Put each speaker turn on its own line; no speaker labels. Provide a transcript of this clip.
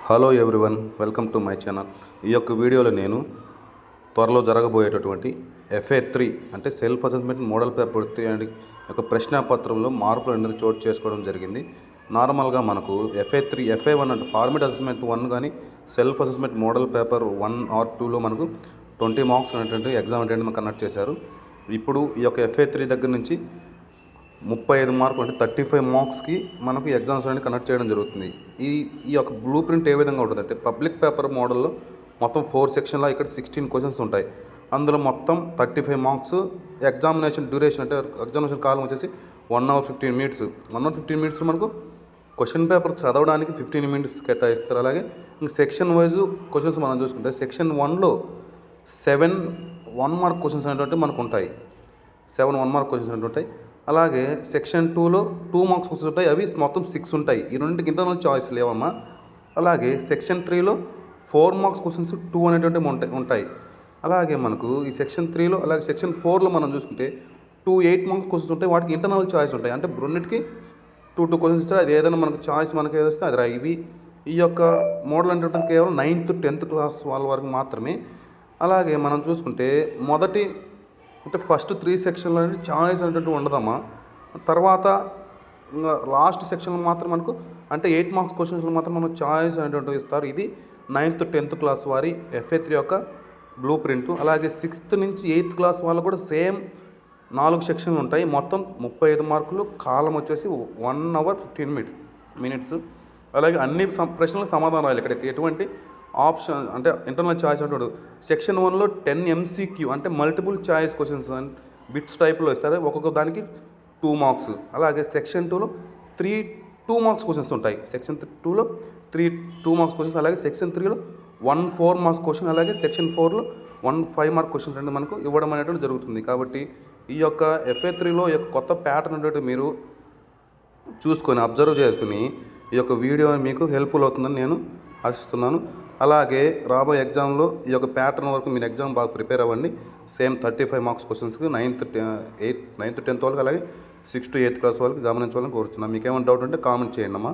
Hello everyone, welcome to my channel. ఈ యొక్క వీడియోలో నేను త్వరలో జరగబోయేటటువంటి FA3 అంటే సెల్ఫ్ అసెస్మెంట్ మోడల్ పేపర్ 3 యొక్క ప్రశ్నాపత్రంలో మార్పులు అనేది చోటు చేసుకోవడం జరిగింది. నార్మల్గా మనకు FA1 అంటే ఫార్మేట్ అసెస్మెంట్ 1 కానీ self assessment model paper 1 or 2లో మనకు 20 మార్క్స్ అనేటువంటి ఎగ్జామ్ అనేది మనకు కండక్ట్ చేశారు. ఇప్పుడు ఈ యొక్క FA3 దగ్గర నుంచి 35 మార్కులు అంటే 35 మార్క్స్కి మనకు ఎగ్జామ్స్ అనేది కండక్ట్ చేయడం జరుగుతుంది. ఈ యొక్క బ్లూ ప్రింట్ ఏ విధంగా ఉంటుంది అంటే పబ్లిక్ పేపర్ మోడల్లో మొత్తం 4 సెక్షన్లో ఇక్కడ 16 క్వశ్చన్స్ ఉంటాయి. అందులో మొత్తం 35 మార్క్స్. ఎగ్జామినేషన్ డ్యూరేషన్ అంటే ఎగ్జామినేషన్ కాలం వచ్చేసి 1 అవర్ 15 మినిట్స్. 1 అవర్ 15 మినిట్స్ మనకు క్వశ్చన్ పేపర్ చదవడానికి 15 మినిట్స్ కేటాయిస్తారు. అలాగే ఇంక సెక్షన్ వైజ్ క్వశ్చన్స్ మనం చూసుకుంటే సెక్షన్ 1లో 7 1 మార్క్ క్వశ్చన్స్ అనేటువంటి మనకు ఉంటాయి. 7 1 మార్క్ క్వశ్చన్స్ అనేవి ఉంటాయి. అలాగే సెక్షన్ 2లో 2 మార్క్స్ క్వశ్చన్స్ ఉంటాయి. అవి మొత్తం 6 ఉంటాయి. ఈ రెండింటికి ఇంటర్నల్ చాయిస్ లేవమ్మా. అలాగే సెక్షన్ 3లో 4 మార్క్స్ క్వశ్చన్స్ 2 అనేటువంటి ఉంటాయి. అలాగే మనకు ఈ సెక్షన్ 3లో అలాగే సెక్షన్ 4లో మనం చూసుకుంటే 2 8 మార్క్స్ క్వశ్చన్స్ ఉంటాయి. వాటికి ఇంటర్నల్ చాయిస్ ఉంటాయి. అంటే రెండింటికి 2 క్వశ్చన్స్ ఇస్తారు. అది ఏదైనా మనకు చాయిస్ మనకి ఏదొస్తే అది రా. ఇవి ఈ యొక్క మోడల్ అంటే కేవలం 9th 10th క్లాస్ వాళ్ళ వరకు మాత్రమే. అలాగే మనం చూసుకుంటే మొదటి అంటే ఫస్ట్ 3 సెక్షన్లో అనేది చాయిస్ అనేటువంటి ఉండదమ్మా. తర్వాత లాస్ట్ సెక్షన్లో మాత్రం మనకు అంటే 8 మార్క్స్ క్వశ్చన్స్లో మాత్రం మనకు చాయిస్ అనేటువంటి ఇస్తారు. ఇది 9th 10th క్లాస్ వారి FA3 యొక్క బ్లూ ప్రింట్. అలాగే 6th నుంచి 8th క్లాస్ వాళ్ళు కూడా సేమ్ 4 సెక్షన్లు ఉంటాయి. మొత్తం 35 మార్కులు. కాలం వచ్చేసి 1 అవర్ 15 మినిట్స్. అలాగే అన్ని ప్రశ్నలకు సమాధానం రాయాలి. ఇక్కడ ఎటువంటి ఆప్షన్ అంటే ఇంటర్నల్ చాయిస్ అంటాడు. సెక్షన్ 1లో 10 MCQ అంటే multiple choice questions and bits టైప్లో ఇస్తారు. ఒక్కొక్క దానికి 2 మార్క్స్. అలాగే సెక్షన్ 2లో 2 మార్క్స్ క్వశ్చన్స్ ఉంటాయి. సెక్షన్ 2లో 2 మార్క్స్ క్వశ్చన్స్. అలాగే సెక్షన్ 3లో 4 మార్క్స్ క్వశ్చన్. అలాగే సెక్షన్ 4లో 5 మార్క్ క్వశ్చన్స్ అనేది మనకు ఇవ్వడం అనేటువంటి జరుగుతుంది. కాబట్టి ఈ యొక్క FA3లో ఈ యొక్క కొత్త ప్యాటర్న్ అనేటువంటి మీరు చూసుకొని అబ్జర్వ్ చేసుకుని ఈ యొక్క వీడియో మీకు హెల్ప్ఫుల్ అవుతుందని నేను ఆశిస్తున్నాను. అలాగే రాబోయే ఎగ్జామ్లో ఈ యొక్క ప్యాటర్న్ వరకు మీరు ఎగ్జామ్ బాగా ప్రిపేర్ అవ్వండి. సేమ్ 35 మార్క్స్ క్వశ్చన్స్కి 9th 10th వాళ్ళకి అలాగే 6th to 8th క్లాస్ వాళ్ళకి గమనించాలని కోరుతున్నాను. మీకు ఏమైనా డౌట్ ఉంటే కామెంట్ చేయండి అమ్మా.